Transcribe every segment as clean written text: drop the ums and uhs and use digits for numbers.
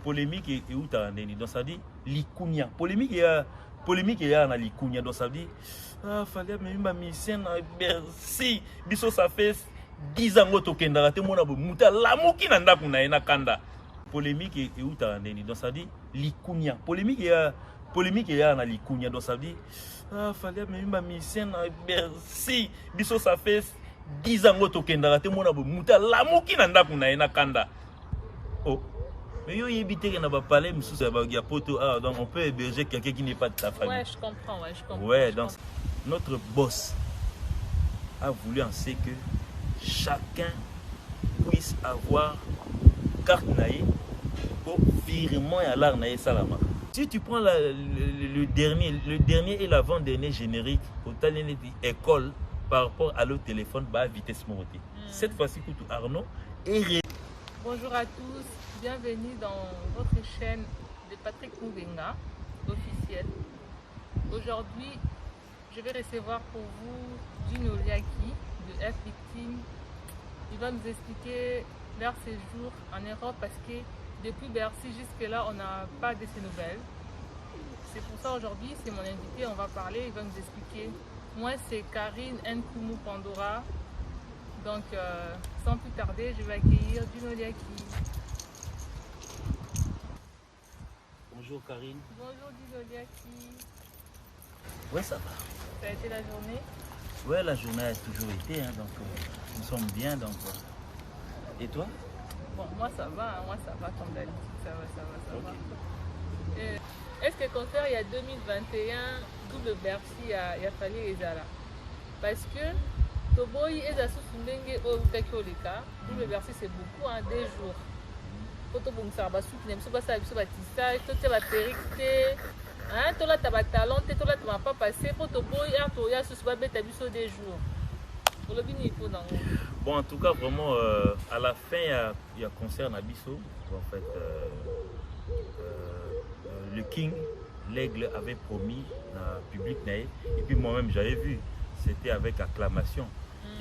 polémique et où t'as un donc ça dit likunya polémique il y a na likunya donc ça dit fallait même ma mission merci biso ça fait 10 ans to kenda te mona bo muta lamuki na ndaku na ena kanda polémique et où t'as un donc ça dit likunya polémique il y a na likunya donc ça dit fallait même ma mission merci biso ça fait 10 ans to kenda te mona bo muta lamuki na ndaku na ena kanda. Oh. Mais yo éviter qu'il n'y a pas parlé, donc on peut héberger quelqu'un qui n'est pas de ta famille. Ouais, je comprends. Ouais, donc notre boss a voulu en sait que chacun puisse avoir carte naïe pour virement et à l'art naïe salama. Si tu prends le dernier et l'avant-dernier générique au talent école par rapport à l'autre téléphone, bah vitesse montée. Cette fois-ci, Arnaud est Bonjour à tous, bienvenue dans votre chaîne de Patrick Moubenga, officielle. Aujourd'hui, je vais recevoir pour vous Gino Liaki de F-Victime. Il va nous expliquer leur séjour en Europe parce que depuis Bercy jusque-là, on n'a pas de ses nouvelles. C'est pour ça aujourd'hui, c'est mon invité, on va parler, il va nous expliquer. Moi, c'est Karine Nkoumou Pandora. Donc, sans plus tarder, je vais accueillir Gino Liaki. Bonjour Karine. Bonjour Gino Liaki. Ouais, ça va. Ça a été la journée? Ouais, la journée a toujours été, hein, donc nous sommes bien. Donc, et toi? Bon, moi ça va, comme d'habitude, ça va. Okay. Est-ce que concert il y a 2021, double Bercy, il a fallu les là? Parce que Toboy et Zassou Fundenge au Kakolika, double Bercy c'est beaucoup, hein, 2 jours. Quand on a un soupe, on a un tissage, on a un péricté, on a un talent, on a pas passé. Pour Toboy, on a un 2 jours. Bon, en tout cas, vraiment, à la fin, il y a concert à Bisso. En fait, le King, l'aigle, avait promis à public. Et puis moi-même, j'avais vu, c'était avec acclamation.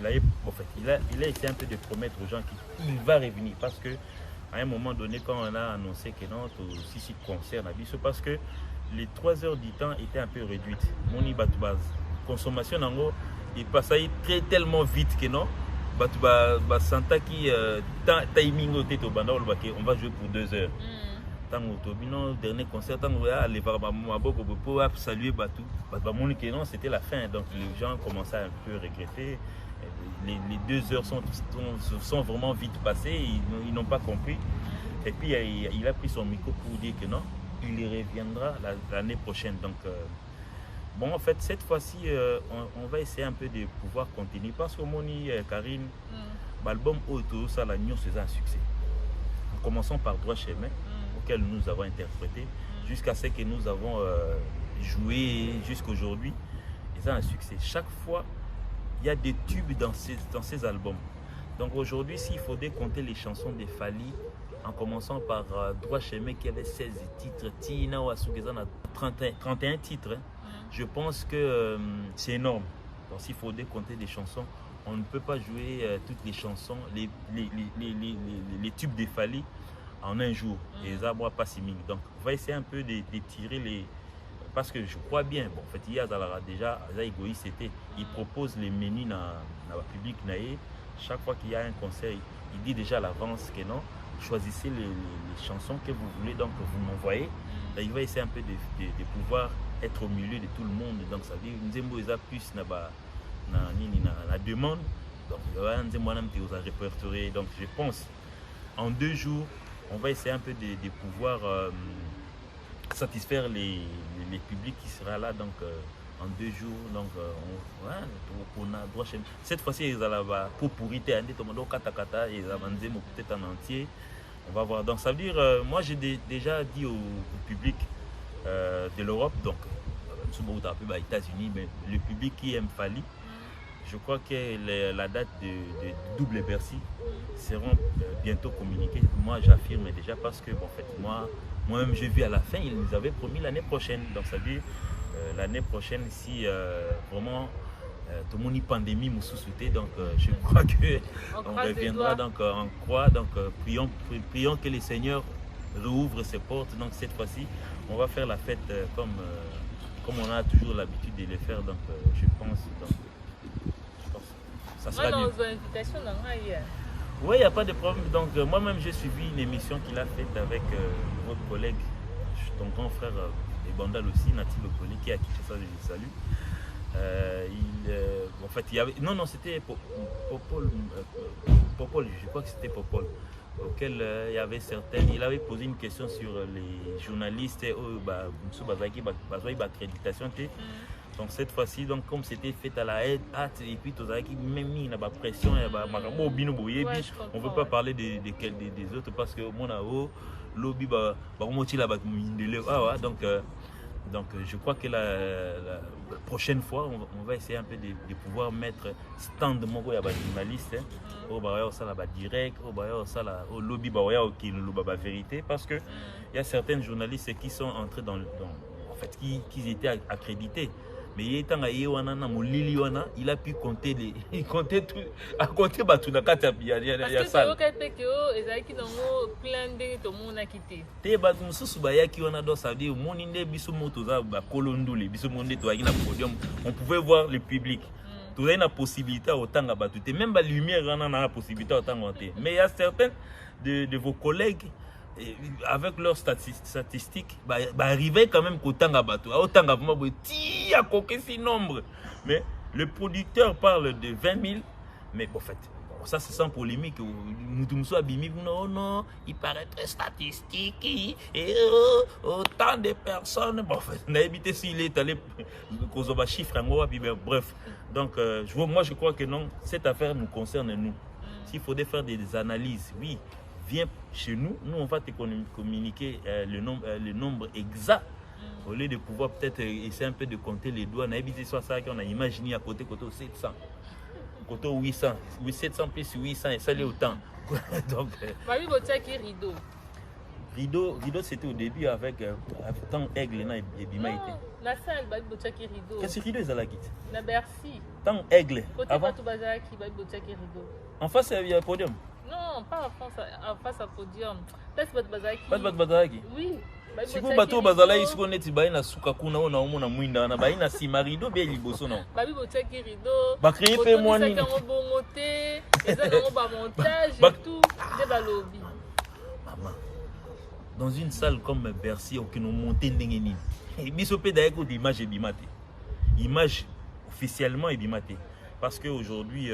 Il a essayé un peu de promettre aux gens qu'il va revenir. Parce que à un moment donné, quand on a annoncé que non, aussi concert à Bisso, parce que les 3 heures du temps étaient un peu réduites. Moni Batubaz. Consommation, en gros, il passait tellement vite que non. Santa qui timing au tête au bandol, on va jouer pour 2 heures. Tant au dernier concert, tant on va aller voir Maboko pour saluer Batou. Non, c'était la fin, donc les gens commençaient à un peu regretter. Les 2 heures sont vraiment vite passées, ils n'ont pas compris. Et puis il a pris son micro pour dire que non, il y reviendra l'année prochaine. Donc, bon, en fait, cette fois-ci, on va essayer un peu de pouvoir continuer parce que Moni, Karine, l'album Auto, ça, la Nion, c'est un succès. En commençant par Droit Chemin, auquel nous avons interprété, jusqu'à ce que nous avons joué jusqu'à aujourd'hui, c'est un succès. Chaque fois, il y a des tubes dans ces albums. Donc aujourd'hui, s'il faut décompter les chansons de Fali, en commençant par Droit Chemin qui avait 16 titres, Tina Wasugezan a 31 titres, je pense que c'est énorme. Donc s'il faut décompter des chansons, on ne peut pas jouer toutes les chansons, les tubes de Fali en un jour. Et ça ne pas si ming. Donc on va essayer un peu de tirer les... Parce que je crois bien, bon, en fait, il y a déjà, il propose les menus dans le public. Chaque fois qu'il y a un concert, il dit déjà à l'avance que non, choisissez les chansons que vous voulez, donc vous m'envoyez. Il va essayer un peu de pouvoir être au milieu de tout le monde. Donc ça veut dire que nous avons plus la demande. Donc nous avons répertorié. Donc je pense, en 2 jours, on va essayer un peu de pouvoir satisfaire les publics qui sera là. Donc en 2 jours, donc on a droit chez nous. Cette fois-ci, ils allaient pour pourriter, ils avancent peut-être en entier. On va voir. Donc ça veut dire, moi j'ai déjà dit au public de l'Europe, donc aux États-Unis, mais le public qui aime Fali, je crois que la date de double Bercy seront bientôt communiquées. Moi j'affirme déjà parce que bon, en fait, moi-même j'ai vu à la fin, ils nous avaient promis l'année prochaine. Donc ça veut dire l'année prochaine, si vraiment tout le monde y pandémie m'a sous-souté, donc je crois que on reviendra, donc on croit, donc prions que les seigneurs rouvre ses portes. Donc cette fois-ci, on va faire la fête comme on a toujours l'habitude de le faire. Donc je pense ça sera mieux. Oui, il n'y a pas de problème. Donc moi-même, j'ai suivi une émission qu'il a faite avec votre collègue, ton grand frère Ebandal aussi, Natif Okoli, qui a quitté ça, je le salue. En fait, il y avait... Non, c'était Popol, je crois que c'était Popol, auquel il y avait certaines... Il avait posé une question sur les journalistes, accréditation. Donc cette fois-ci, donc comme c'était fait à la hâte et puis tout ça qui même mis la pression, on ne veut pas parler des autres parce que mon lobby donc je crois que la prochaine fois on va essayer un peu de pouvoir mettre stand mon journaliste au direct au lobby qui le vérité parce que il y a certains journalistes qui sont entrés dans en fait qui étaient accrédités. Mais il a pu compter il comptait tout à compter tout dans quatre il y a ça on pouvait voir le public tout a une possibilité autant même la lumière on a la possibilité autant mais il y a certains de vos collègues avec leurs statistiques, arriver quand même qu'autant à bateau, autant à nombre. Mais le producteur parle de 20 000, mais en fait, ça c'est sans polémique. Non, il paraît très statistique et autant de personnes. Bon, en fait, on a évité s'il est allé aux chiffres, bref. Donc, moi je crois que non, cette affaire nous concerne nous. S'il faudrait faire des analyses, oui. Viens chez nous, on va te communiquer le nombre exact au lieu de pouvoir peut-être essayer un peu de compter les doigts. On a évité soit ça qu'on a imaginé à côté 700, côté 800, 700 plus 800 et ça l'est autant. Donc, rideau c'était au début avec tant aigle et bima été. La salle rideau. Qu'est-ce que rideau est à la guide? Na Bercy. Tant aigle. Avant. En face il y a un podium. Non, pas en face à podium. Place Bazaki. Bazaki. Oui. Si vous bateau bazala ici on est baina suka kuna ona omona mwinda na baina simarido bien liboso non. Babi botaki rido. Ba créer pe moi ni. Ça bongoté, ça non ba montage et tout, de balobi. Maman. Dans une salle comme Bercy on nous monter ndenge nini. Biso pe d'ailleurs d'image et bimate. Image officiellement et bimate parce que aujourd'hui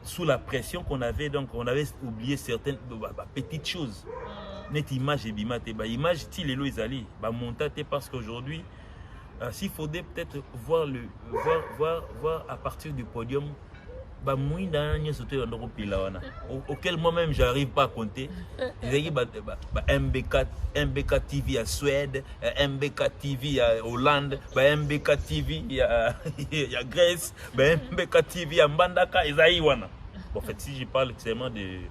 sous la pression qu'on avait, donc on avait oublié certaines petites choses. Net image et bimate, image ti lelo ezali, montate parce qu'aujourd'hui, s'il faudrait peut-être voir à partir du podium, auquel moi-même j'arrive pas à compter. MBK TV à Suède, MBK TV à Hollande, MBK TV à Grèce, MBK TV à Mbandaka et Zaïwana. En fait, si je parle seulement de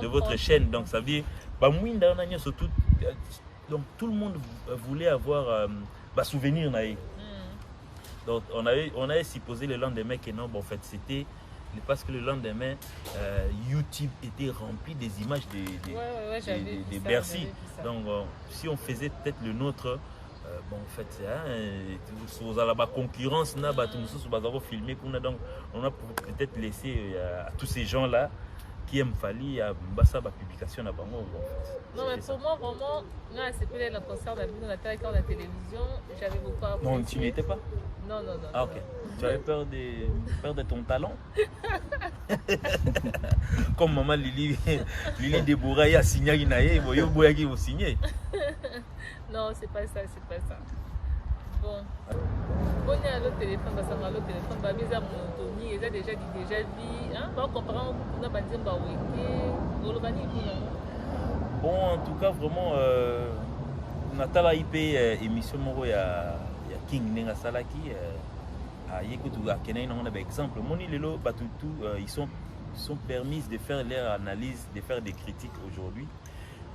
votre chaîne, donc ça veut dire donc tout le monde voulait avoir souvenir. Donc on avait supposé le lendemain que non, en fait c'était parce que le lendemain YouTube était rempli des images de Bercy. Donc si on faisait peut-être le nôtre, en fait sur la concurrence donc on a peut-être laissé à tous ces gens là qui aiment Fali à Mbassa publication à Bango. Non, mais pour moi, vraiment, c'est peut-être le concert d'Abino, on a la télévision, j'avais beaucoup apprécié. Non, tu n'y étais pas? Non. Ah, ok. Tu avais peur de ton talent? Comme maman Lili Debouraï a signé Inaye, Boyo Boya qui vous signer. Non, c'est pas ça. Bon. Bon, il y a l'autre téléphone, ça va l'autre téléphone, bah, mais à mon Tony, il a déjà dit, hein, bah, comparant, on a pas dit, bah, oui, bon, en tout cas, vraiment, Natala IP émission Moro ya King Nenga Salaki, à Yekutu à Kenaï, on a par exemple, Moni Lelo, Batutu, ils sont permis de faire leur analyse, de faire des critiques aujourd'hui.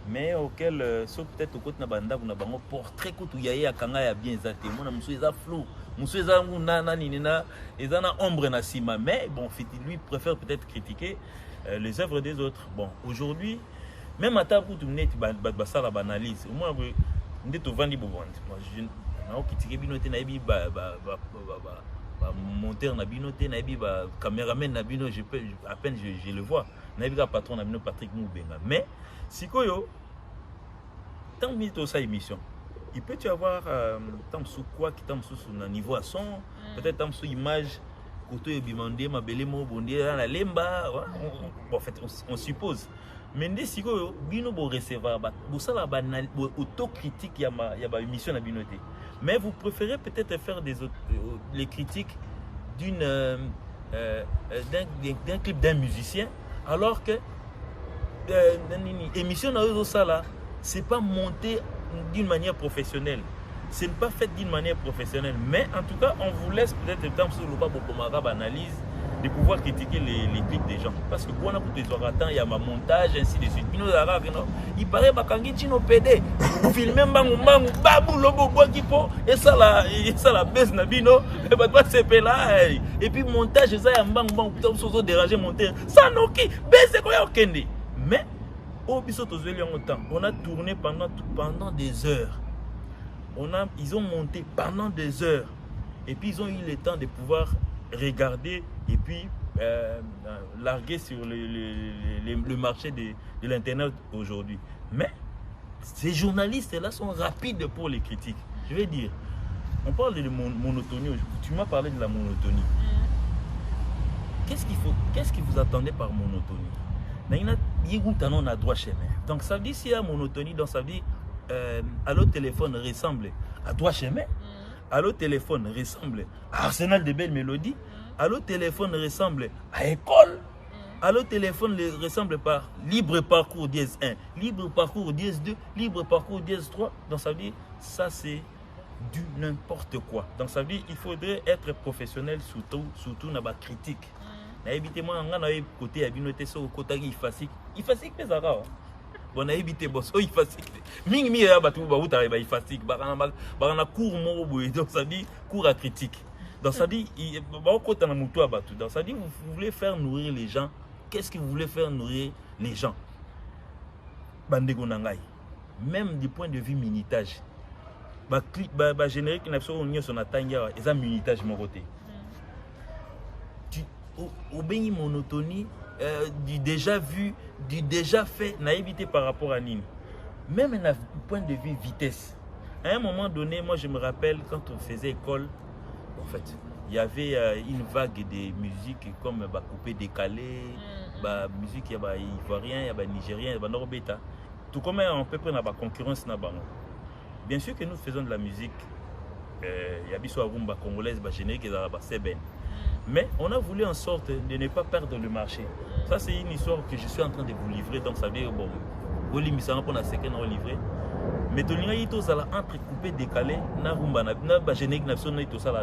Mais auquel sauf peut-être au côté na banda kuna bango portrait kutu yaye akanga ya bien exacté mona musu eza flou musu eza nana ninina ezana ombre na sima mais bon lui préfère peut-être critiquer les œuvres des autres. Bon, aujourd'hui même à ta pour tu mener ça la banalise au moins ndé to vandi bo vandi moi je na okitike bino te na yebi ba monteur na bino te na yebi ba caméraman na bino je peux à peine je le vois na yebi ka patron na bino Patrick Moubenga mais sikoyo tant mito sa émission il peut y avoir tant sous quoi qui tant sous un niveau à son peut-être tant sous image côté bimandé ma belle mo bondé la lemba en fait on suppose mais ndé sikoyo bino bo recevoir ba bo sala banal autocritique ya ba émission na bino te mais vous préférez peut-être faire les critiques d'un clip d'un musicien alors que émission na yo ça là c'est pas monté d'une manière professionnelle. Ce n'est pas fait d'une manière professionnelle. Mais en tout cas, on vous laisse peut-être le temps sur le pas pour analyse de pouvoir critiquer les clips des gens. Parce que quand on a pour des orateurs, il y a ma montage, ainsi de suite. Il paraît que tu PD. Vous filmez babou lobo bois et ça la baisse nabino et bah toi c'est là et puis montage ça y a bang putain so déranger monter ça non qui baisse quoi okende. Mais au biso tozeli en temps, on a tourné pendant des heures. Ils ont monté pendant des heures. Et puis ils ont eu le temps de pouvoir regarder et puis larguer sur le marché de l'internet aujourd'hui. Mais ces journalistes-là sont rapides pour les critiques. Je vais dire, on parle de monotonie. Tu m'as parlé de la monotonie. Qu'est-ce que vous attendez par monotonie? On a droit chemin. Donc ça veut dire s'il y a monotonie, donc ça veut dire allô téléphone ressemble à droit chemin. Allô téléphone ressemble à Arsenal de belles mélodies. Allô téléphone ressemble à école. Allô téléphone ressemble par libre parcours dièse 1, libre parcours dièse 2, libre parcours dièse 3. Donc ça veut dire ça c'est du n'importe quoi. Donc ça veut dire il faudrait être professionnel surtout dans la critique. Moi, on a côté abinoté sur côté ifasik pesara. Bon, a évité boss, ifasik. Mingi ya batu ba uta ba ifasik. Barana cours mo boy. Donc ça dit cours à critique. Donc ça dit ba côté na mutu abatu. Donc ça dit vous voulez faire nourrir les gens. Qu'est-ce que vous voulez faire nourrir les gens? Bandego nangai. Même du point de vue minutage. Ba clip ba générique na so on son atanga eza minutage mon côté. Au béni monotonie du déjà vu, du déjà fait, n'a évité par rapport à Nîmes. Même d'un point de vue vitesse. À un moment donné, moi je me rappelle quand on faisait école, en fait, il y avait une vague de musique comme coupé décalé, musique il y a ivoirien, il y a nigérien, il y a nord-bêta. Tout comme on peut prendre la concurrence na bango. Bien sûr que nous faisons de la musique, il y a biso rumba congolaise, générique et seben. Mais on a voulu en sorte de ne pas perdre le marché. Ça, c'est une histoire que je suis en train de vous livrer. Donc, ça veut dire, bon, vous livrez, on a ce qu'on a livré. Mais tu as dit, ça entrecoupé, décalé, na rumba, na générique, na ça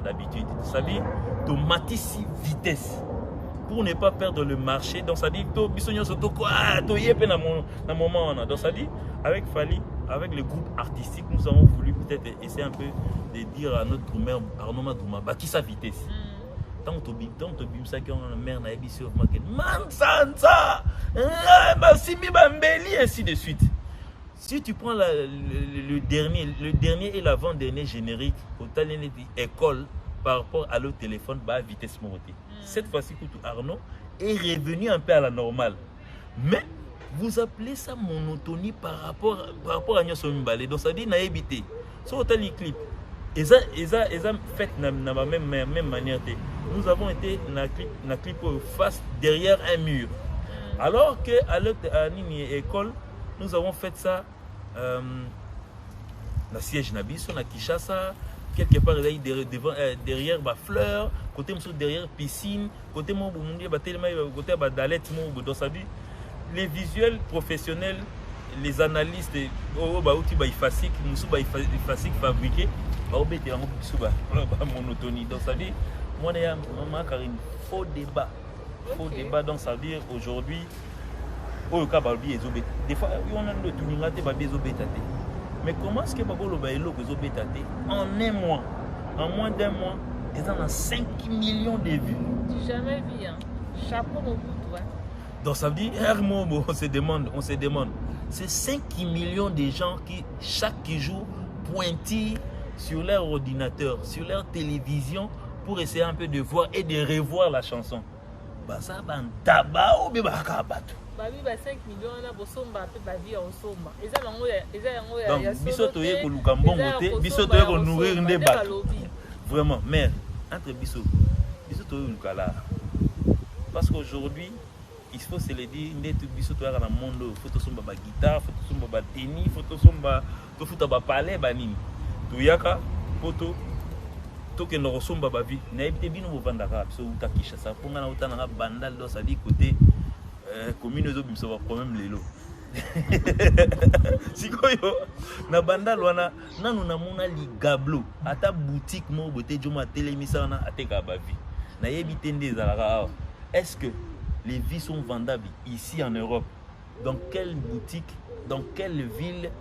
d'habitude. Ça veut dire, tu matisses vitesse pour ne pas perdre le marché. Donc, ça dit, tu bisogno surtout quoi, tu y es dans mon moment. Donc, ça dit, avec Fali, avec le groupe artistique, nous avons voulu peut-être essayer un peu de dire à notre grand-mère, Arnaud Madouma, qui sa vitesse. Tant que tu bim ça qui on mère na ebiso market man sansa ba simi bambeli ainsi de suite. Si tu prends le dernier et l'avant-dernier générique au talent école par rapport à l'autre téléphone bah vitesse montée. Cette fois-ci Arnaud est revenu un peu à la normale. Mais vous appelez ça monotonie par rapport à Nyoso Mbale. Donc ça dit na éviter. Sur autant les clips. Et ça fait de la même manière. Nous avons été dans la clip face derrière un mur. Alors qu'à l'école, nous avons fait ça dans siège Nabiso, dans Kishasa, quelque part derrière fleurs, côté derrière piscine, côté côté dalet. Donc ça dit, les visuels professionnels, les analystes, fabriqués. Monotonie. Donc ça dit, moi il y a un faux débat. Faux débat, donc ça veut dire aujourd'hui, des fois on a le tuningate mais comment est-ce que en un mois, en moins d'un mois, ils ont 5 millions de vues. J'ai jamais vu, hein. Chapeau mon bout, ouais. Donc ça veut dire, on se demande, C'est 5 millions de gens qui, chaque jour, pointillent sur leur ordinateur, sur leur télévision, pour essayer un peu de voir et de revoir la chanson. Bah ça, bah, tabac ou bien bah, kabato. Babi, bah 5 millions, on a bosomba, peu babi, on somba. Donc, biso toye ko lukambongo te, biso toye ko nourrir des bateaux. Vraiment, mais entre biso toye lukala. Parce qu'aujourd'hui, il faut se le dire, net biso toye dans le monde, faut to somba ba guitare, faut to somba ba tennis, faut to somba to futa ba parler ba nini. Toyaka poto toke no somba ba vie. Na ebite bino bo vandaka, so utakisha sa ponga na utana nga bandal do ça dit côté commune zo bimso ba problème lelo. Sikoyo na bandal wana nanu na mona ligablo ata boutique mo bote joma télémisa wana ateka ba vie. Na yebite nde zalaka. Est-ce que les vies sont vendables ici en Europe? Dans quelle boutique, dans quelle ville?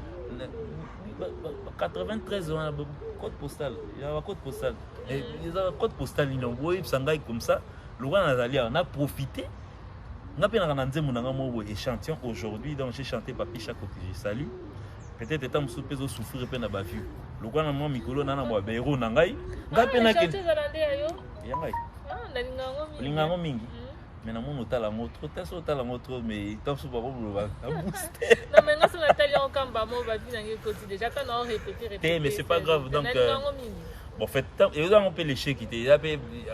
93 ans, code postal. Il y a un code postal. Il y a un code postal. Il y a comme ça. On a profité. On a fait un échantillon aujourd'hui. Donc j'ai chanté Papi Chaque que je salue. Peut-être que je suis souffrir de la vue. Le roi n'a pas mis Mikolo, n'a pas mis Béro, n'a pas mis. Mais na mon hôtel à moto, test hôtel à moto, mais tant que pas vous le booster. Non mais nous sommes allés en Kamba, moi va venir dans le côté déjà quand on répété. Mais c'est pas grave donc. Bon fait et vous on peut l'échec qui était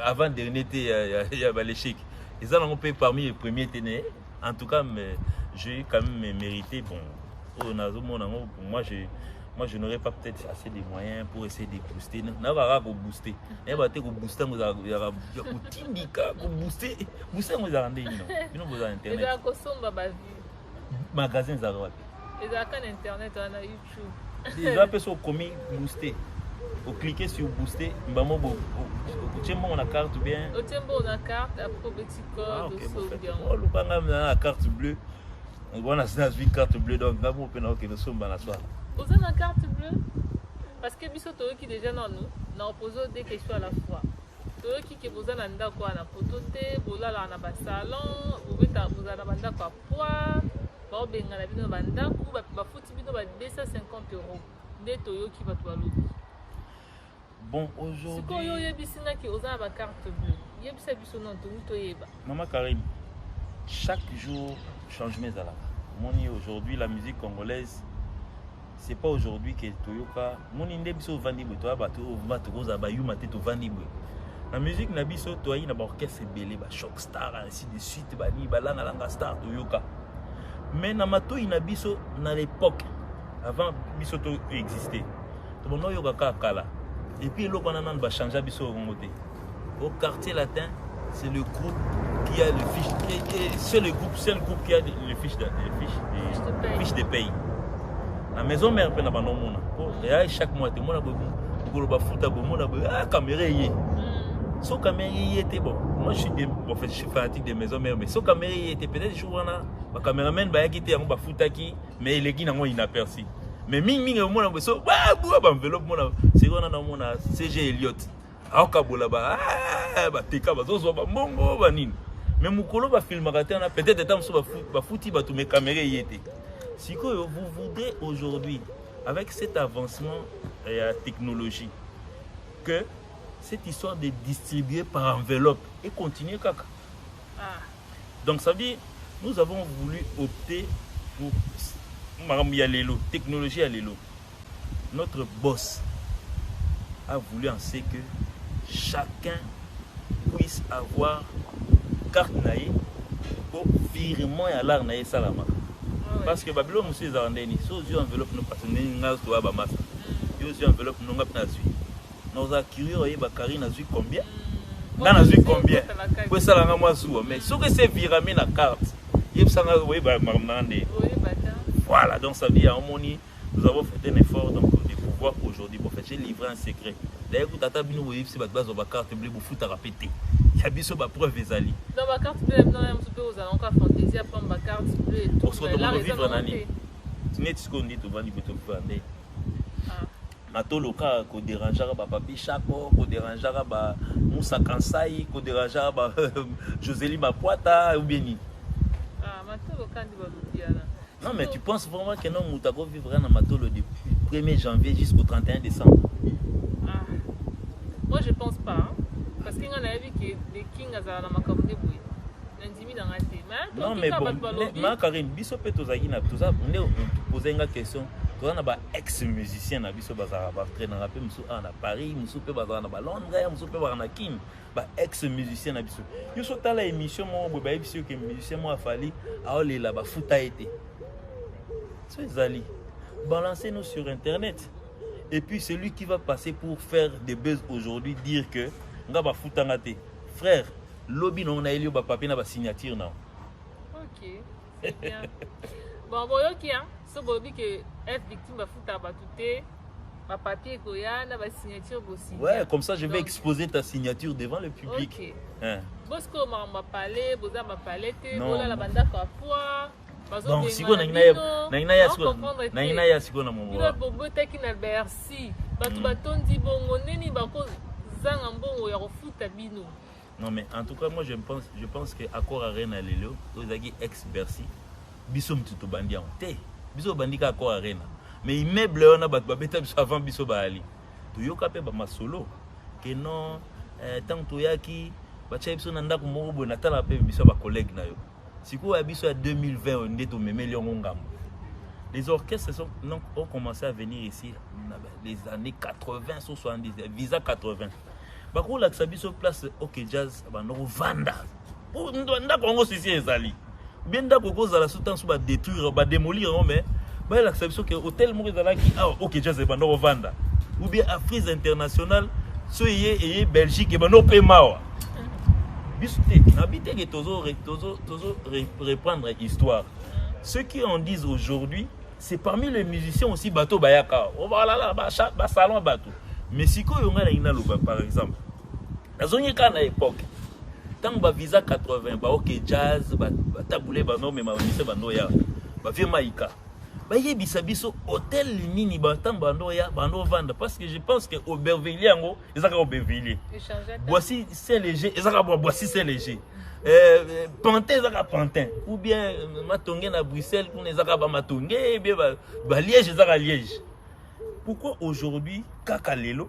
avant dernier été il y a l'échec. Ils ont on peut parmi les premiers ténés. En tout cas mais j'ai quand même mérité bon. Moi je n'aurais pas peut-être assez de moyens pour essayer de booster. N'a pas booster. Et bah te booster vous avez tindika booster vous avez non vous avez internet. Et là kosomba ba vie. Magasin za droite. Et là quand internet on a YouTube. Les gens peuvent commis booster. Vous cliquez sur booster, mbamo bo tchembo on a carte bien. Au tchembo on a carte après petit code de sauvegarde. Oh le banga na carte bleue. On a une carte bleue donc ngamo pe na que nous sommes na soir. Vous avez une carte bleue? Parce que Bisoto qui déjà dans nous, nous posons des questions à la fois. Toi qui vous avez un quoi na potote, vous avez un salon, vous avez un quoi poids, vous avez un banda, vous avez un 250 €. Des Toyo qui va te voir. Bon aujourd'hui. C'est quoi yo yebisina qui vous avez une carte bleue? Yebisa biso non to toyeba. Maman Karim, chaque jour change mes alarmes. Moni aujourd'hui la musique congolaise. C'est pas aujourd'hui que Toyoka mon inde biso vandi boto abato bato koza ba yuma te to vandi bo la musique na biso toyi na ba orchestre belé ba shock star ainsi de suite ba ni ba langa star Toyoka mais na matoi na biso na l'époque avant biso to exister to bono yoka kala et puis loko na nan ba changer biso ngote au quartier latin c'est le groupe qui a le fiche c'est le groupe qui a le fiche de paye. La maison mère peut n'avoir non mona. Et chaque mois te mona bobo. Bolo ba futa bo mona bo ah caméra yé. So caméra yé était bon. Moi je suis fanatique des maisons mères mais so caméra yé était peut-être jour na ba caméraman ba yakité yango ba futa ki mais il est qui nango inaperçu. Mais ming mona bo so ba enveloppe mona c'est on a mona CG Elliott. A kabola ba ba teka ba zo ba mongo ba nini. Mais mukolo ba film na peut-être temps so ba futi ba tout mes caméras yé était. Si vous voudrez aujourd'hui, avec cet avancement et la technologie, que cette histoire de distribuer par enveloppe et continuer caca. Donc ça veut dire, nous avons voulu opter pour technologie à l'élo. Notre boss a voulu en ce que chacun puisse avoir carte naïe pour virement et à l'art naïe salama. Parce que Babylone monsieur Zarandeni, so yeux enveloppe nous partenaires ngas to aba massa. Yeux enveloppe nous ngap na zui. Nous a curieux et Bakari na zui combien? Na zui combien? Pour ça la moi sou mais ce que c'est viramé la carte. Yep ça nga oui ba mamnande. Voilà, donc ça veut dire nous avons fait un effort donc de pouvoir aujourd'hui pour faire j'ai livré un secret. D'ailleurs ku tata bino oui c'est ba base ba carte bleue bu futa répéter. Ya biso ba preuve ezali. Dans ma carte bleue non un petit peu aux allons fantaisie après ma carte bleue et tout. Là vivre nani. Tu n'es ce qu'on dit to vandi boto fande. Mato loka ko dérangeara ba Papi Chaco, ko dérangeara ba Moussa Kansai, ko dérangeara ba Josélie Mapoata ou bien ni. Mato loka ndi ba ludiana. Non, mais tu penses vraiment que non, Moutago vivra dans Matolo du 1er janvier jusqu'au 31 décembre? Ah. Moi, je pense pas. Hein. Parce qu'on a vu que les kings ont makamune boui. Non, mais bon, ma Karine, biso pe tozaki na tout ça, on est poser une question. Tu as ba ex-musicien na biso bazara ba traîner rapper musu à Paris, musu pe bazara na Londres, musu pe bazara na Kim. Ba ex-musicien na biso. Yo so ta la émission mo bo ba biso que musicien mo a fallu a ole la ba futa été. C'est Zali. Balancez-nous sur internet. Et puis celui qui va passer pour faire des buzz aujourd'hui dire que nga ba futa ngate. Frère, lobby non na elio ba papier na ba signature na. OK. C'est bien. Bon, bon, OK hein. So bobi que être victime ba futa ba touté. Ma papier koyana, ma signature aussi. Ouais, comme ça je vais exposer ta signature devant le public. OK. Hein. Bosco m'a parlé, Boza m'a parlé, Bola la banda kwa poa. Donc si on a ya siko na mon. Ilo bobo teki na Bercy. Batu batondi bongo neni bako zanga mbongo ya kofuta bino. Non mais en tout cas moi je pense que accord arena lelo, ozaki ex Bercy. Biso mtuto bandi en té. Biso bandi ka accord arena. Mais immeuble on a battu babeta biso avant biso baali. To yoka pe ba masolo que non tant to yaki ba tcha biso na ndako moko bo na tala pe biso ba collègue na yo. Siko ya biso ya 2020 on est au même lion ngam. Les orchestres ont commencé à venir ici dans les années 80 70 visa 80. Ba ko la biso place OK Jazz ba no vanda. O ndako ngo sisi ezali. Bien ndako ko za la soutan sous ba détruire ba démolir mais bah l'acception que hôtel Mourizala qui OK Jazz et bando vanda ou bien Afrique internationale soyez Belgique et bando paiement bisouté n'habiter que toujours reprendre histoire ceux qui en disent aujourd'hui c'est parmi les musiciens aussi bateau bayaka on va là ba salon bateau mais si ko yonga na inaloba par exemple la zone kana époque tant ba visa 80 ba OK Jazz ba taboulé ba non mais ma ministre bando ya ba vie maïka. Baye bisabiso hôtel nini batamba ndo ya bando vendre parce que je pense que Aubervilliers ngo ezaka Aubervilliers. Boissy Saint-Léger ezaka Boissy Saint-Léger. Pantin ezaka Pantin ou bien Matongé na Bruxelles pour ezaka ba Matongé bien ba Liège ezaka Liège. Pourquoi aujourd'hui kaka lelo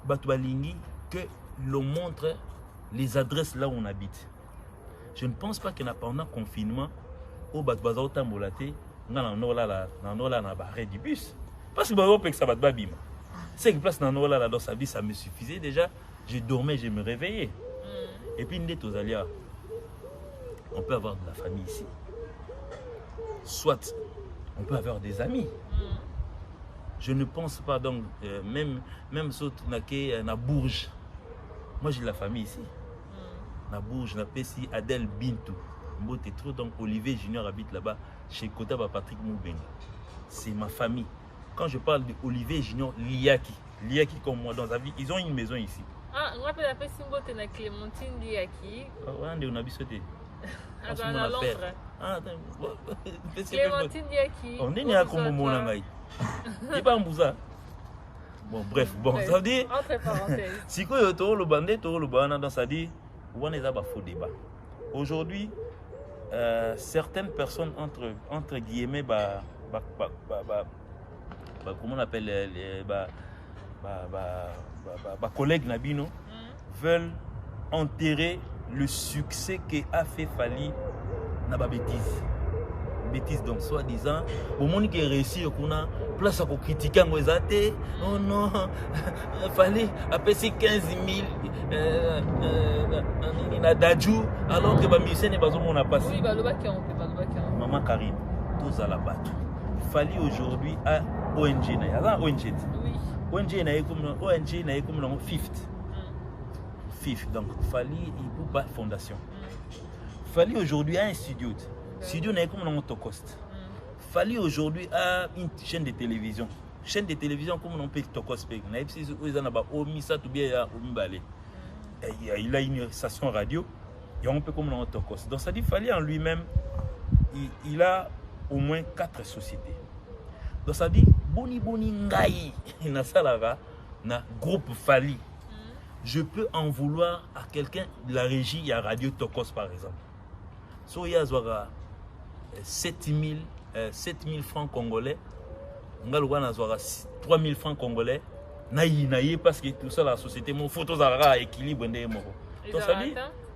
batu balingi que l'on montre les adresses là où on habite. Je ne pense pas que pendant confinement au batu bazao tambolaté na barré du bus parce que bazo pek ça bat babima c'est que place na nola là dans sa vie ça me suffisait déjà je dormais je me réveillais et puis ndé tozalia on peut avoir de la famille ici soit on peut avoir des amis je ne pense pas donc même saut na Bourges moi j'ai de la famille ici na Bourges na Pessi Adèle Bintou Mbote trop donc Olivier Junior habite là-bas chez Kotaba Patrick Moubenga. C'est ma famille. Quand je parle de Olivier Junior Liaki comme moi dans sa vie, ils ont une maison ici. Ah, on rappelle la personne Mbote na Clémentine Liaki. On a bisoté. Ah, dans Londres. Ah, Clémentine Liaki. On est né à comme mon nangai. Il pas mbouza. Bon bref, bon ça dit entre parenthèses. Si quoi to le bandé to le bana dans ça dit on est à faux débat. Aujourd'hui, certaines personnes entre guillemets comment on appelle les collègues Nabino veulent enterrer le succès qu'a fait Fally na ba bêtise donc soi-disant au monde qui réussi qu'on a place à critiquer en ezate oh non Fally a payé 15 000 na Dajou alors que ba musicien ne bazo mona passe oui baloba qui on peut maman Karine tous à la batte Fally aujourd'hui a ONG na ya ONG oui ONG na comme na fifth donc Fally il peut pas fondation Fally aujourd'hui a un studio n'est comme dans Tokost. Fally aujourd'hui a une chaîne de télévision. Chaîne de télévision comme on peut Tokost. Il a une station radio. Et on peut comme dans Tokost. Donc ça dit Fally en lui-même, il a au moins 4 sociétés. Donc ça dit Boni Ngai na Salara na groupe Fally. Je peux en vouloir à quelqu'un de la régie, il y a Radio Tokost par exemple. So il y a 7 000 francs congolais. On a 3 000 francs congolais. Naïe parce que tout ça, la société, mon photo à équilibre. Donc ça dit,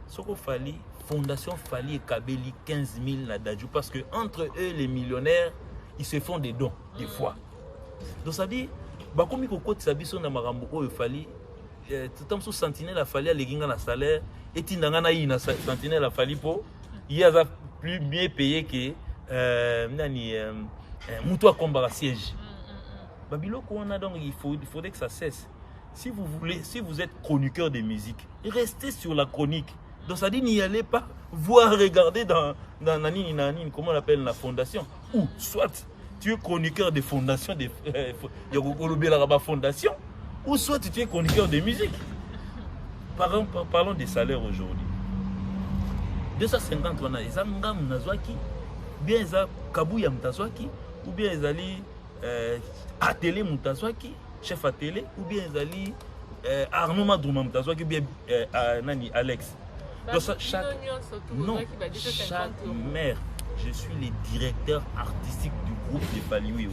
ce qu'il fallait, Fondation Fali et Kabeli 15 000 la Dadju parce que entre eux, les millionnaires, ils se font des dons, des fois. Donc ça dit, comme il y a Sabiso na Marambo, il fallait, tout le temps, sentinelle a fallu aller gagner un salaire, et il y a un sentinelle a fallu pour, il y a plus bien payé que Moutoua Kombara siège. Babiloko, donc il faudrait que ça cesse. Si vous êtes chroniqueur de musique, restez sur la chronique. Donc ça dit, n'y allez pas voir, regarder dans comment on appelle la fondation. Ou soit tu es chroniqueur de fondation, fondation, ou soit tu es chroniqueur de musique. Parlons des salaires aujourd'hui. 250 wana, ils ont Nazwaki, bien ils ont Kabouya Mtazwaki, ou bien ils ont Atelier Mtazwaki, chef atelier, ou bien ils ont Arnaud Madrouma Mtazwaki, ou bien Alex. Donc chaque maire, je suis le directeur artistique du groupe de Faliwi.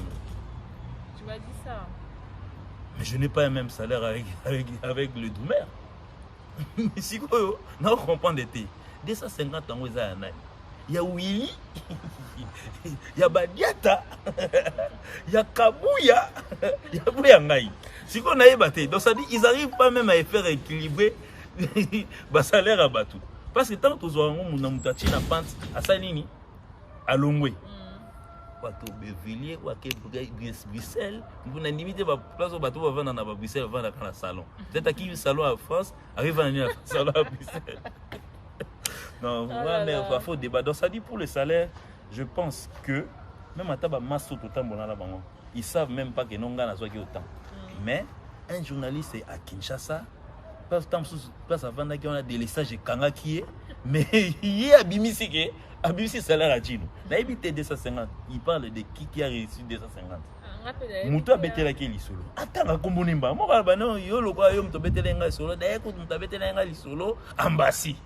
Tu m'as dit ça. Mais je n'ai pas le même salaire avec le Doumer. Mais si vous comprenez, 250 ans, il y a Willy, il y a Badiata, il y a Kabouya, il y a Bouyangaï. Si on a ébatté, donc ça dit, ils n'arrivent pas même à faire équilibrer le salaire à Batou. Parce que tant que nous avons un pente à Salini, à Longwe, Wato Bevilliers, Waké Bruxelles, vous n'avez limité la place au bateau avant dans Bruxelles, avant dans le salon. Peut-être qu'il y a un salon en France, arrive à un salon à Bruxelles. Non, il faut débat. Donc ça dit pour le salaire, je pense que même à Taba Masso tout le temps, ils savent même pas que non gars n'a autant. Mais un journaliste est à Kinshasa, place avant qu'on a des laissages de Kanga qui est, mais il est à Bimisi à Bimisi salaire à Djino. Là il était 250. Il parle de qui a réussi 250. Moutou betela qui li solo. Attends comme bonimba. Moi ba non yo lo kwa yo mto betela nga solo. D'ailleurs quand mto betela nga li solo, ambassy.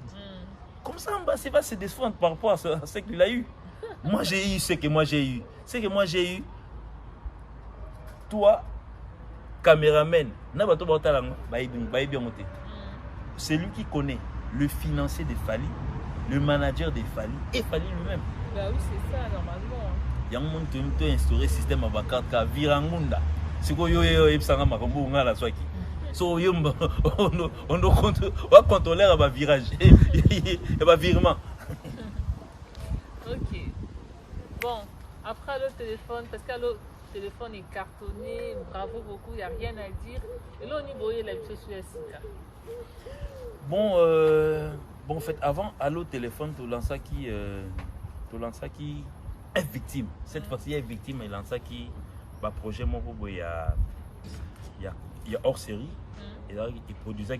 Comme ça, Ambassy va se défendre par rapport à ce qu'il a eu. Moi, j'ai eu ce que moi j'ai eu. Ce que moi j'ai eu. Toi, caméraman, c'est lui qui connaît le financier de Fali, le manager de Fali et Fali lui-même. Bah oui, c'est ça, normalement. Il y a un monde qui a instauré le système à Bakar, qui a virangunda. C'est quoi, yo, so on doit contrôler le virage et virement. Ok. Bon, après le téléphone, parce que le téléphone est cartonné, bravo beaucoup, il n'y a rien à dire. Et là, on y voyait la vie sur la site. Bon, en fait, avant, allo téléphone, tu lances qui est victime. Cette fois-ci, il est victime, il lance qui va projet mon il y a hors série. Et là, il produisait,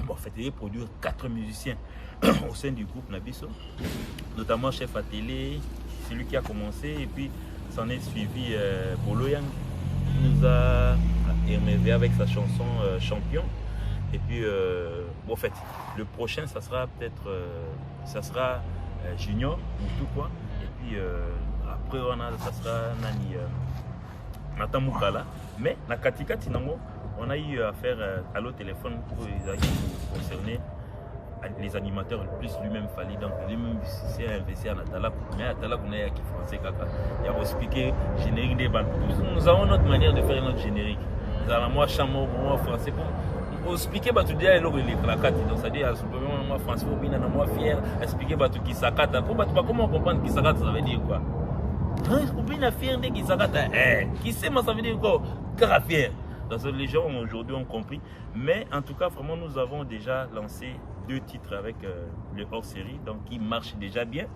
en fait, il produit 4 musiciens au sein du groupe Nabiso, notamment chef à télé, c'est lui qui a commencé, et puis s'en est suivi Bolo Yang, qui nous a émerveillé avec sa chanson Champion. Et puis, en fait, le prochain, ça sera peut-être Junior ou tout quoi. Et puis après, ça sera Nani Nathan Moukala. Mais na Katikati Nango, on a eu à faire à l'autre téléphone pour concerner les animateurs le plus lui-même Fali. Donc lui-même c'est investi à Natala. Mais Natala, on a qui français kaka. Il a expliqué générique des bandes. Nous avons notre manière de faire notre générique. Nous avons moi chamon, moi français pour expliquer bah tu dis alors il est placate. Donc ça dit à ce moment moi français pour bien moi fier expliquer bah tu qui sakata. Pour bah tu pas comment comprendre qui sakata ça veut dire quoi. Pour bien fier de qui sakata. Qui sait moi ça veut dire quoi? Car fier. Donc les gens aujourd'hui ont compris. Mais en tout cas, vraiment, nous avons déjà lancé 2 titres avec le hors-série, donc qui marche déjà bien.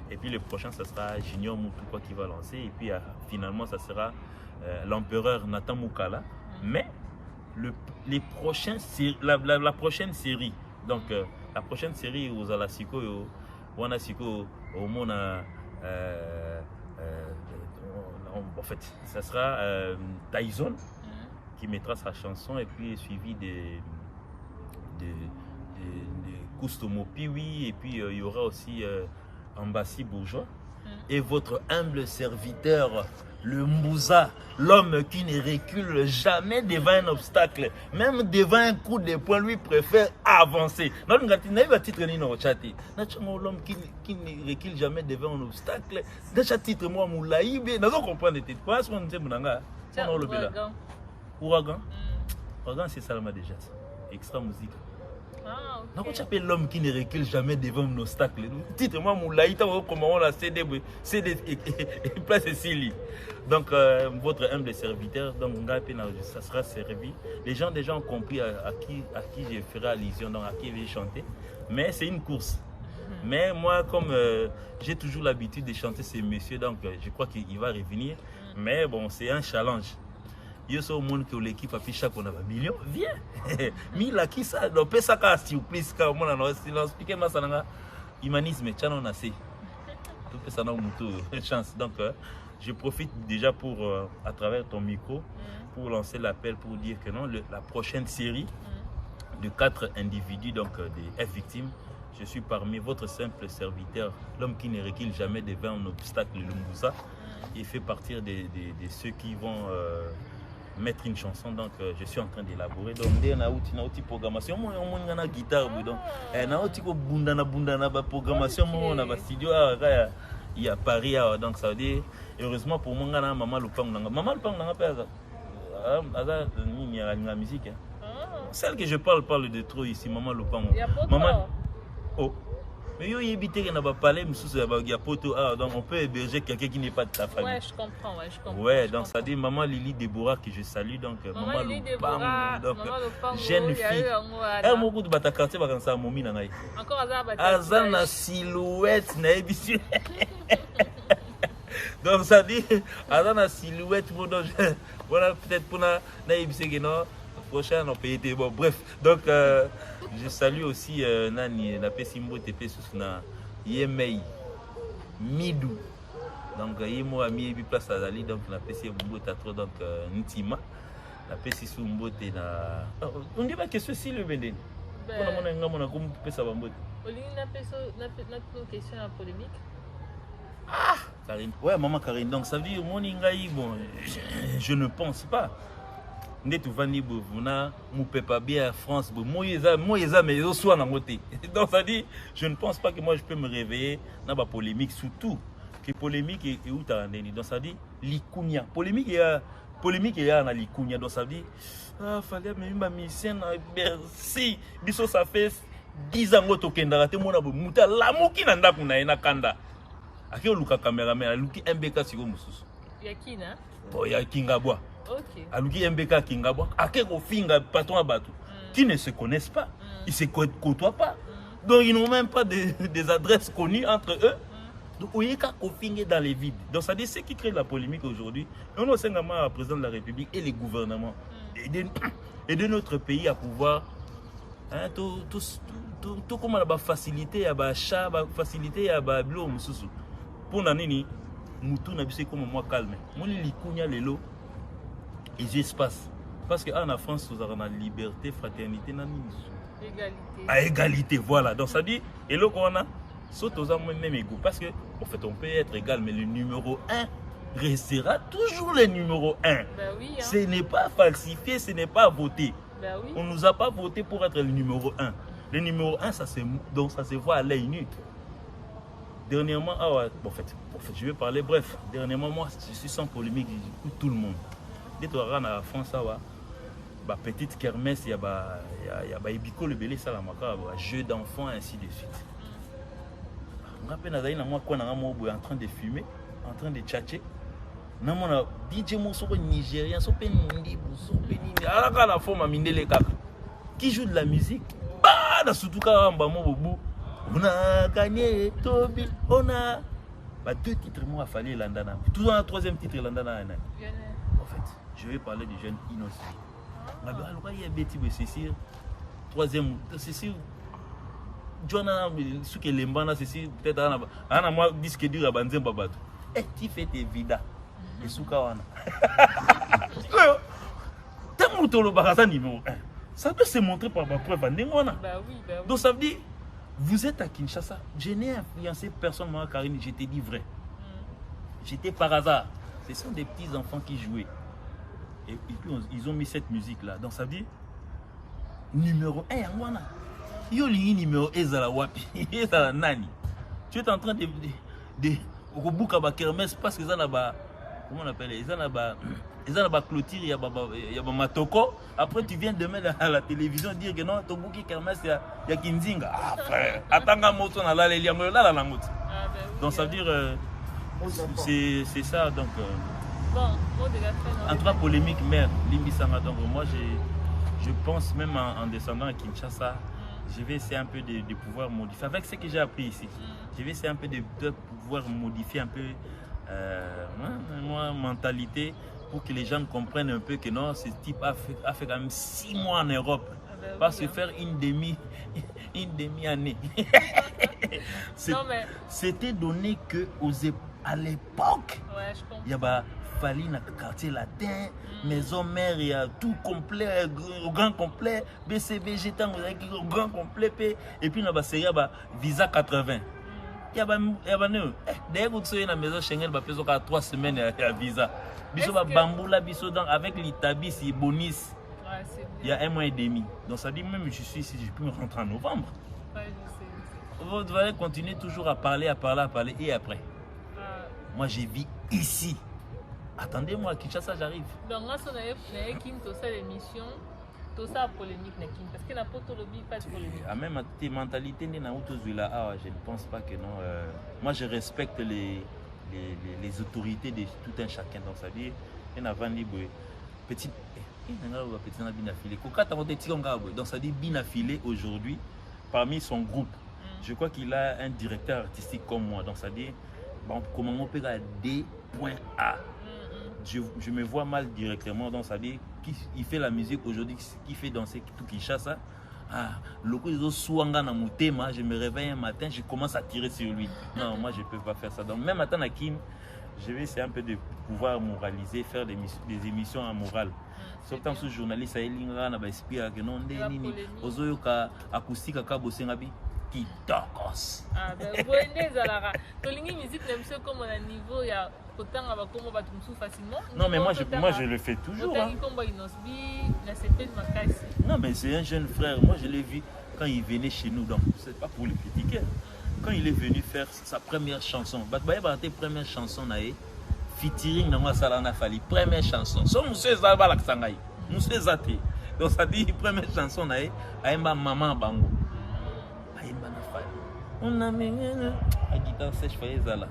Et puis le prochain, ça sera Junior Moutoupa qui va lancer. Et puis finalement, ça sera l'empereur Nathan Moukala. Mais les prochains, la prochaine série, donc la prochaine série aux Alasiko, on a Siko, au monde, en fait, ça sera Tyson qui mettra sa chanson et puis suivi de Kustomo Piwi et puis il y aura aussi Ambassy Bourgeois et votre humble serviteur, le Mbouza, l'homme qui ne recule jamais devant un obstacle, même devant un coup de poing, lui préfère avancer. L'homme qui ne recule jamais devant un obstacle, déjà titre moi moulaïbe, nous comprendre tes quoi ce qu'on dit monanga. Ouragan. Ouragan c'est ça déjà. Extra musique. Ah, ok. Donc, tu appelles l'homme qui ne recule jamais devant un obstacle. Dites-moi, Moulaïta, comment on l'a CD et place ici. Donc, votre humble serviteur, donc, ça sera servi. Les gens déjà ont compris à qui je ferai allusion, donc à qui je vais chanter. Mais c'est une course. Mais moi, comme j'ai toujours l'habitude de chanter ces messieurs, donc je crois qu'il va revenir. Mais bon, c'est un challenge. Yo so monde que l'équipe a fiché qu'on a un million, viens. Mila qui ça, donc peut ça qu'à s'il plaît, quand on a silence, expliquez moi ça n'a humanisme, tiens on a assez. Tout ça n'a une chance. Donc je profite déjà pour à travers ton micro pour lancer l'appel pour dire que non, la prochaine série de 4 individus donc des victimes. Je suis parmi votre simple serviteur, l'homme qui ne recule jamais devant un obstacle, le Mbouza. Il fait partie de ceux qui vont mettre une chanson, donc je suis en train d'élaborer. Donc, on a une programmation, on a une guitare, donc on a une programmation, on a un studio il y a Paris, donc ça veut dire, heureusement pour moi, maman Lupang, maman Lupang, il y a la musique. Celle que je parle de trop ici, maman Lupang. Maman, oh. Mais yo éviter qu'il n'a pas parlé, donc on peut héberger quelqu'un qui n'est pas de ta famille. Ouais, je comprends. Ouais, donc ça dit maman Lily Déborah que je salue, donc maman Lupang, donc jeune fille. Elle m'a dit que quartier va commencer à momi na ngai. Encore Azana silhouette na ebisu. Donc ça dit Azana silhouette voilà peut-être pour na ebisu que non prochain on peut être bon bref. Donc je salue aussi Nani, la Pessimbo TP Susuna, Yemei, Midou. Donc, Yemo a mis place à Zali, donc la Pessimbo Tatro, donc Ntima. La Pessimbo Tena. On dit pas que ceci le Benden. On a comme Pessambo. On a une question à polémique. Ah, Karine. Ouais, maman Karine. Donc, ça veut dire, mon Ingaï, bon, je ne pense pas. Donc ça dit, je ne pense pas que moi je peux me réveiller dans la polémique, surtout que polémique est où t'as un donc ça dit l'ikunia polémique est à l'ikunia, donc ça dit ah fallait même ma mission merci biso ça fait 10 ans que tu as été mon abou muta l'amour qui n'a pas na kanda aki oluka cameraman aluki MBK siko mususu yakina oh ya Kingabwa. Ok. Aluki MBK Kingabwa, Akeko Finga, patron à bateau, qui ne se connaissent pas, ils ne se côtoient pas. Donc ils n'ont même pas des adresses connues entre eux. Donc on est qu'à finir dans les vides. Donc ça dit, ce qui crée la polémique aujourd'hui, on a seulement le président de la République et les gouvernements et de notre pays à pouvoir tout comme la facilité à l'achat, facilité à l'eau, pour nanini, mutu na bise comme moi calme. Moi les likunya lelo et espace parce que en France nous avons la liberté, fraternité, égalité. À égalité, voilà. Donc ça dit et là qu'on a saute aux hommes même égaux parce que en fait on peut être égal mais le numéro 1 restera toujours le numéro 1. Ben oui, hein. Ce n'est pas falsifié, ce n'est pas voté. Ben oui. On nous a pas voté pour être le numéro 1. Le numéro 1 ça se voit à l'œil nu. Dernièrement, en fait, je vais parler bref. Dernièrement, moi, je suis sans polémique, j'écoute tout le monde. Dès que tu rentres en France, la petite kermesse, il y a Ibiko le belé, ça, la jeu d'enfants, ainsi de suite. Je me rappelle, moi, quand on est en train de fumer, en train de tchatcher, on a DJ Moussoro Nigérien, qui joue de la musique. Surtout quand on a gagné, Toby, on a 2 titres, moi, à Fali Landana. Tout dans le 3e titre, Landana. En fait, je vais parler du jeune innocent. Il y a Betty Cécile, 3e, Cécile, Joana, ce qui est l'embana, Cécile, peut-être, Anna, moi, disque dur à Banzem Babatou. Et tu fais tes vidas. Et Soukawana. T'as monté le barasa numéro 1. Ça doit se montrer par ma preuve. Bah oui. Donc ça veut dire. Vous êtes à Kinshasa, je n'ai influencé personne, moi, Karine, je t'ai dit vrai. J'étais par hasard. Ce sont des petits enfants qui jouaient. Et puis ils ont mis cette musique là. Donc ça dit numéro 1 Yangwana. Yo lingi numéro ezala wapi. Ezala nani. Tu es en train de Robuka ba kermesse parce que ça là bas comment on appelle ça là bas clôture il y a matoko. Après tu viens demain à la télévision dire que non ton bouki kermesse il y a Kinzinga. Ah frère, attends moto na la liango la langote. Donc ça veut dire c'est ça donc bon, mot de la fin. En trois polémiques mère Limbisanga donc moi je pense même en descendant à Kinshasa, je vais essayer un peu de pouvoir modifier avec ce que j'ai appris ici. Je vais essayer un peu de pouvoir modifier un peu ma mentalité pour que les gens comprennent un peu que non, ce type a fait quand même 6 mois en Europe. Parce que faire une demi-année. C'était donné que à l'époque, il y a fallu dans le quartier latin, maison mère, il y a tout complet, grand complet, BCBG, grand complet, et puis il y a visa 80. Il y a d'ailleurs, vous savez, la maison Schengen, il y a 3 semaines de visa. Biso bamboula, biso avec l'Itabi, c'est bonus. Il y a 1 mois et demi. Donc ça dit même je suis ici, je peux rentrer en novembre. Ouais, je sais. Vous devez continuer toujours à parler et après. Moi j'ai vu ici. Attendez-moi, à Kinshasa j'arrive. Donc moi si on avait fait l'émission, tout ça polémique parce que n'a pas tout le pas de polémique. Même tes mentalités je ne pense pas que non. Moi je respecte les autorités de tout un chacun dans sa vie. Petit donc ça dit binafilé aujourd'hui parmi son groupe. Je crois qu'il a un directeur artistique comme moi. Donc ça dit comment on peut à D.A. Je me vois mal directement. Donc ça dit il fait la musique aujourd'hui, qui fait danser tout Kinshasa. Je me réveille un matin, je commence à tirer sur lui. Non, moi je peux pas faire ça. Donc même matin à Kim, je vais essayer un peu de pouvoir moraliser, faire des émissions en morale. Sauf tant que journaliste, il y a un esprit que non, ozoyoka acoustique kabosengabi qui tokos. Ah ben vous musique même ça comme à niveau il y a autant comme va facilement. Non mais moi je le fais toujours. Non mais c'est un jeune frère, moi je l'ai vu quand il venait chez nous, donc c'est pas pour le critiquer. Quand il est venu faire sa première chanson, première chanson featuring dans Salana Fali, première chanson. So monsieur Zalba Laksangai, monsieur Zate. Donc ça dit première chanson aïma maman bango. Aïma na Fali. On a mis la guitare sèche faye Zala.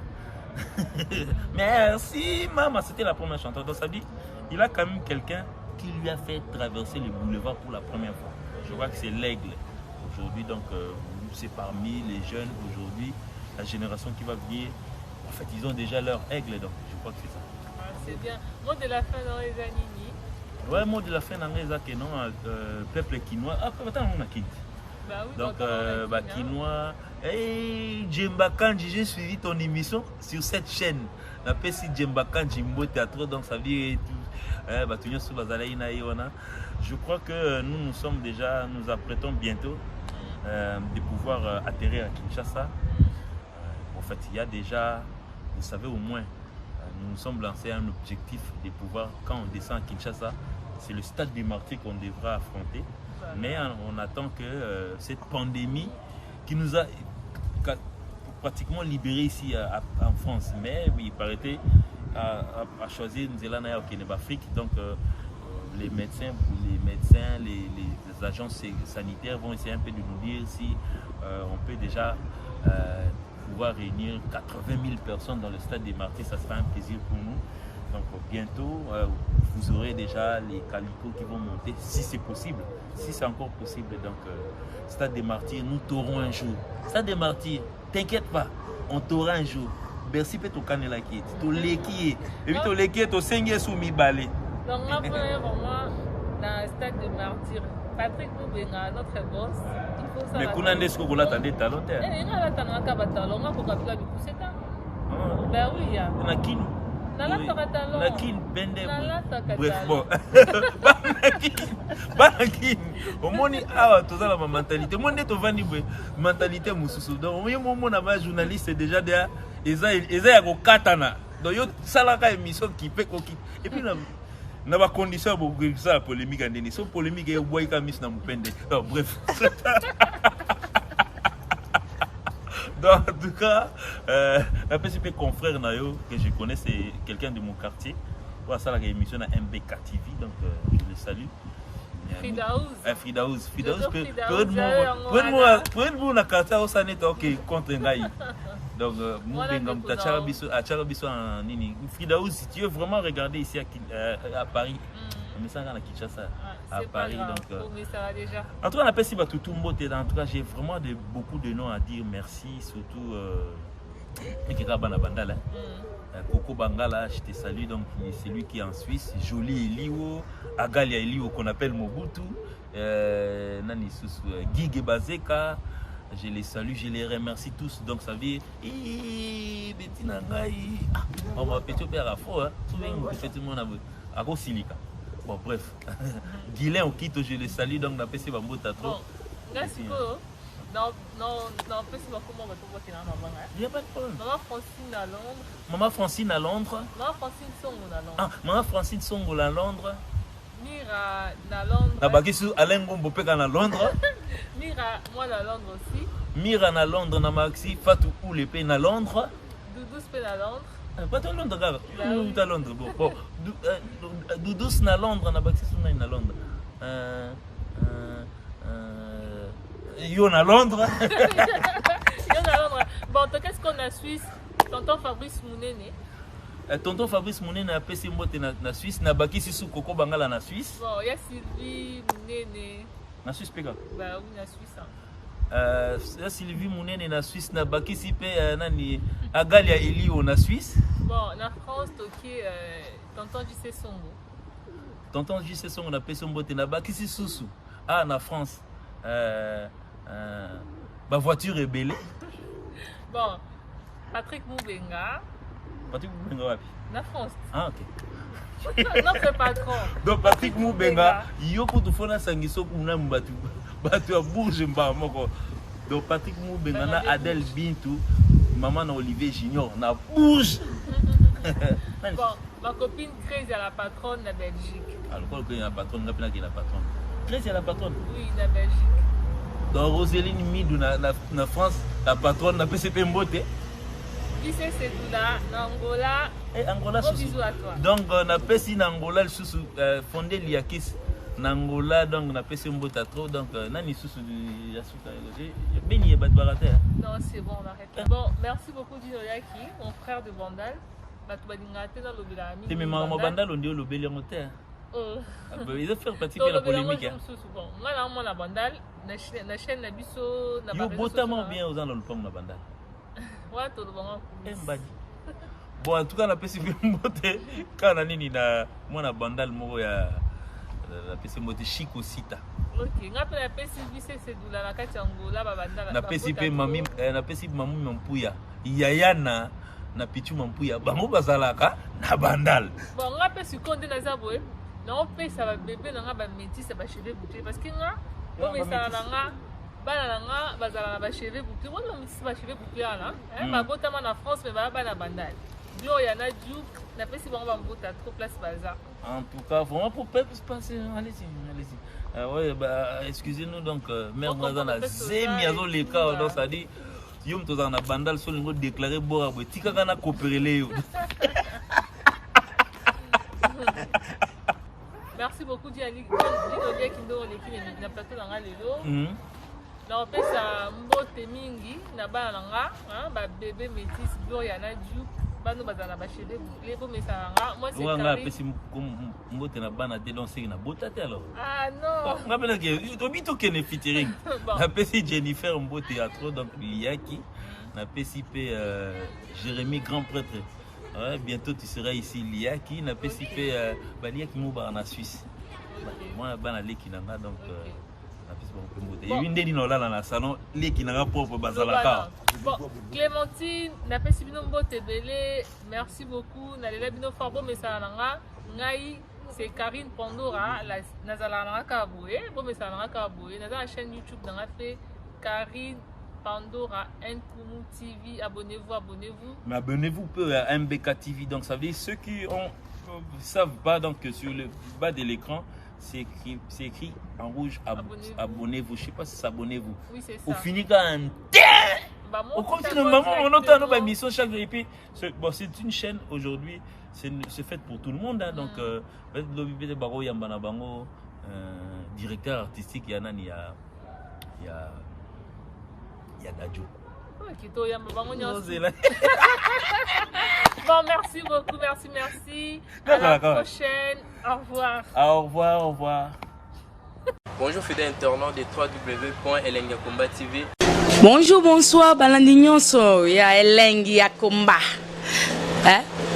Merci maman, c'était la première chanson. Donc ça dit il a quand même quelqu'un qui lui a fait traverser le boulevard pour la première fois. Je crois que c'est l'aigle aujourd'hui, donc c'est parmi les jeunes aujourd'hui, la génération qui va venir. En fait, ils ont déjà leur aigle, donc je crois que c'est ça. Ah, c'est bien. Mot de la fin dans les Anini. Ouais, mot de la fin dans les Anini, non, peuple quinois. Ah, attends, on a quitté. Bah oui, donc, quinois. Hey, Djemba Kandji, j'ai suivi ton émission sur cette chaîne. La PC Djemba Kandji Mbo Théâtre, donc ça veut dire je crois que nous sommes déjà, nous apprêtons bientôt de pouvoir atterrir à Kinshasa. En fait, il y a déjà, vous savez au moins, nous nous sommes lancés un objectif de pouvoir, quand on descend à Kinshasa, c'est le stade des martyrs qu'on devra affronter. Mais on attend que cette pandémie qui nous a pratiquement libérés ici en France, mais il paraît à choisir Nzélana au Afrique. Donc les médecins, les agences sanitaires vont essayer un peu de nous dire si on peut déjà pouvoir réunir 80 000 personnes dans le stade des Martyrs. Ça sera un plaisir pour nous. Donc bientôt, vous aurez déjà les calicots qui vont monter, si c'est possible, si c'est encore possible. Donc stade des Martyrs, nous t'aurons un jour. Stade des Martyrs, t'inquiète pas, on t'aura un jour. Merci pour ton canela qui est. Tu l'es qui est. Et puis tu l'es qui est, tu sais sous mi balai. Donc là, vraiment, dans le stade de martyr, Patrick Moubenga, notre boss, il faut ça. Mais qu'on a des scores là, t'as des talents. Il y a des talents, on a beaucoup de talents. Ben oui, il y a. On a qui nous? Nakin bende bref bon banakin omoni awa tozala ma mentalité moi ndeto vandi bwe mentalité mususu donc moi mon na ba journaliste déjà eza ya kokatana Donc yo salaka émission qui peut coquille. Et puis na ba condition pour que ça polémique andeni. So polémique et boy ka miss na mupende. Bref. Donc, en tout cas, la principale confrère Nayo que je connais, c'est quelqu'un de mon quartier. Voilà, ça, la émission à MBK TV, donc je le salue. Fridaouz. Pour na quartier, ça n'est ok contre Ngaï. Donc, Fridaouz, si tu veux vraiment regarder ici à Paris, mais ça à Kinshasa, à Paris. Donc, en tout cas, on appelle si tout le monde. En tout cas, j'ai vraiment beaucoup de noms à dire merci, surtout Coco Bangala, je te salue. Donc, c'est lui qui est en Suisse. Jolie Eliwo, Agalia Eliwo qu'on appelle Mobutu, Nani Guy Bazeka. Je les salue, je les remercie tous. Donc ça veut dire, Bettina Ngaï, on m'a pété au père à faux, effectivement, à Silika. Bon, bref, Guilain Okito, je les salue, donc on a passé Bambo Tatro. Merci beaucoup. Non, comment on va trouver qu'il y a un avant. Il n'y a pas de problème. Maman Francine à Londres. Maman Francine à Londres. Maman Francine Songo à Londres. Ah, Maman Francine Songo à Londres. Mira à Londres. Nabakisu Alain Gombo Peka à Londres. Mira, moi à Londres aussi. Mira à Londres, Namaxi, Fatou Oulepe à Londres. Doudou Spé à Londres. Pas de Londres, gars. Tout à Londres. Bon, Doudou à Londres, Nabaxi à Londres. Yon à Londres. Yon à Londres. Bon, qu'est-ce qu'on a Suisse? Tonton Fabrice Mounene. Tonton Fabrice Mounene a passé mbote na Suisse, na baki sisu Coco Bangala na Suisse. Bon, il y a Sylvie Mounene. Na Suisse pega. Bah oui, na Suisse. Il y a Sylvie Mounene na Suisse, na baki sipe nani Agalia Elio na Suisse. Bon, na France, toki Tonton JC Songo. Tonton JC Songo na passé mbote na baki sisu. Ah, na France. Ma voiture est belle. Bon, Patrick Moubenga. Patrick Moubenga wapi? Na France. Ah, ok. Notre patron. Donc Patrick Moubenga, yoko tufona sangiso kuna mbatu. Batu a bourge mba moko. Donc Patrick Moubenga na Adèle Bintou, maman na Olivier Junior na bourge. Bon, ma copine Crazy à la patronne de Belgique. Alors qu'il y a la patronne, qui est la patronne. Crazy à la patronne. Oui, de Belgique. Donc Roseline Midou na France, la patronne na PCP Mbote. Lycée Sedoula, Angola. Et Angola gros bisous à toi. Donc on a PCP Angola le sous fondé Liakis. Angola donc on a PCP Mbote trop donc nani sous du Yasuka. Béni et Badbarate. Non, c'est bon, on arrête. Bon, merci beaucoup Dinoyaki, mon frère de Bandal. Batubadingate dans le Bilami. C'est même mon Bandal on dit le Béliamoté. Ils ont fait participer à la polémique. Moi, là, on a Bandal, la chaîne Nabiso, Yo botamment bien aux gens dans le pont de Bandal. Ouais, tout le monde. Bon, en tout cas, la PCB Mbote, quand on a nini na moi Bandal, moi la PCB Mbote Chico Sita. Ok, on a la PCB c'est d'où la carte Angola, Bandal. Na PCB Mami, na PCB Mamou Mampuya, Yayana. Na Pichu Mampuya, bango bazalaka na Bandal. Bon, on a PCB Condé na Zaboué. Non, on ça va bébé, on a métis, ça va cheveux bouclés. Parce que nga, on met ça là, banana, bazala va cheveux bouclés. On a mis ça cheveux bouclés là. Ma botte en France, mais va la bandale. Bio, il y en a du, n'a pas si bon va botte à trop place bazar. En tout cas, vraiment pour pas se passer, allez-y. Ouais, bah, excusez-nous donc, mère Mazana, c'est miazo les cas, donc ça dit, yom tous en a bandal, sur le déclaré boire, tika kana coopérer. Merci beaucoup Diali Kindo l'équipe na plateau dans lelo. Na opesa mbote mingi na bana nga, ba bébé métis boyana du bano bazana ba chede bouclé bo mesanga. Moi c'est nga pesi mbote na bana de donc c'est na botate alors. Ah non. Nga pena que to bito kene featuring. Na pesi Jennifer mbote a trop donc yaki. Na pesi pe Jérémy grand prêtre. Ouais, bientôt tu seras ici, Liaki, n'a pas si fait Liaki Mouba en Suisse. Moi, je suis Liaki Nanga, donc il y a une dédine dans le salon, Liaki Nanga propre Bazalaka. Bon, Clémentine, n'a pas si bien de belé, merci beaucoup. N'a pas bien fort bon, mais ça n'a Ngai, c'est Karine Pandora, la Nazala Nanga Kaboué, bon, mais ça Nanga Kaboué. Dans la chaîne YouTube, n'a fait Karine Pandora, Nkumu TV. Abonnez-vous. Mais abonnez-vous peu à MBK TV. Donc ça veut dire ceux qui savent pas donc que sur le bas de l'écran, c'est écrit en rouge abonnez-vous. Je sais pas si c'est abonnez-vous. Oui, c'est ça. Au fini quand on continue, on entend nos émissions chaque jour. Et puis, bon, c'est une chaîne aujourd'hui, c'est fait pour tout le monde. Hein, donc, directeur artistique, il y a Dadjo. Bon, merci beaucoup, merci. À la prochaine. Au revoir. Au revoir. Bonjour fidèles internautes de www.elengiakomba TV. Bonjour, bonsoir, Balandinyon so, ya Elengi Yakomba,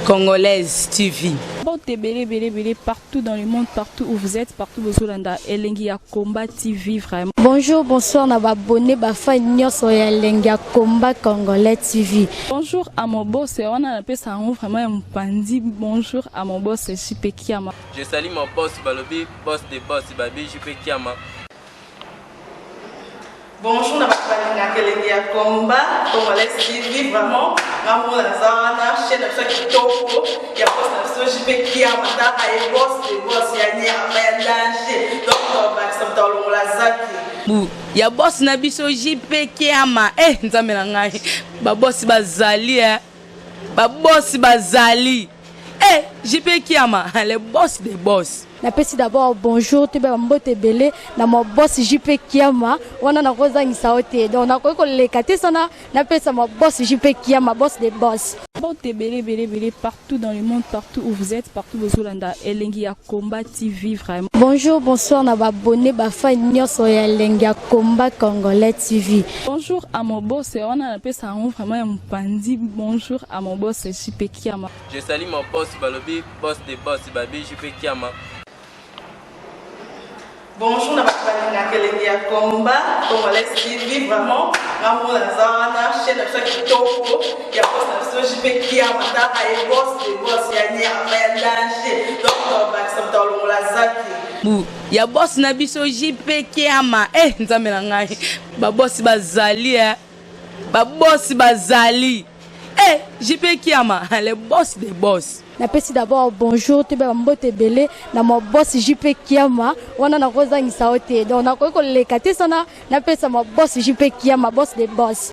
Congolaise TV. Bon, belé, partout dans le monde, partout où vous êtes, partout où vous êtes, Elengi Yakomba TV, vraiment. Bonjour, bonsoir, on va abonné, so ya Elengi Yakomba Congolais TV. Bonjour à mon boss, on a appelé ça vraiment un pandi. Bonjour à mon boss, JP Kiama. Je salue mon boss Balobi, boss des boss, Babi, JP Kiama. Bonjour, Elengi Yakomba Congolais TV, vraiment. Ramon Lazana, chaîne de qui topo, il y a boss de JP Kiama, et boss des boss, il y a danger. Donc, on va s'entendre la zaki. Ya boss na biso JP Kiama, nzambe na ngai. Ba boss bazali, ba boss bazali. JP Kiama, le boss des boss. Napesi d'abord bonjour, tu peux m'emboter belé, na mon boss JP Kiama, on a rosa ni saoté. Donc on a quoi les catés sana, napesi mon boss JP Kiama, boss des boss. Bon, belé, partout dans le monde, partout où vous êtes, partout où vous êtes, Elengi Yakomba TV, vraiment. Bonjour, bonsoir, on a abonné, so ya Elengi Yakomba Congolais TV. Bonjour à mon boss, on a appelé ça vraiment un pandi. Bonjour à mon boss, JP Kiama. Je salue mon boss Balobi, boss des boss, Babi, JP Kiama. Bonjour, Elengi Yakomba Congolais TV, vraiment. Ramon Lazana, chaîne de qui topo, il y a boss de JP Kiama, et boss des boss, il y a danger. Donc, on va s'entendre la zaki. Ya boss na biso JP Kiama, nzambe na ngai. Ba boss bazali, ba boss bazali. JP Kiama, le boss des boss. Napesi d'abord bonjour, tu peux m'emboter belé, na mon boss JP Kiama, on a rosa ni saoté. Donc on a quoi les catés sana, napesi mon boss JP Kiama, boss des boss.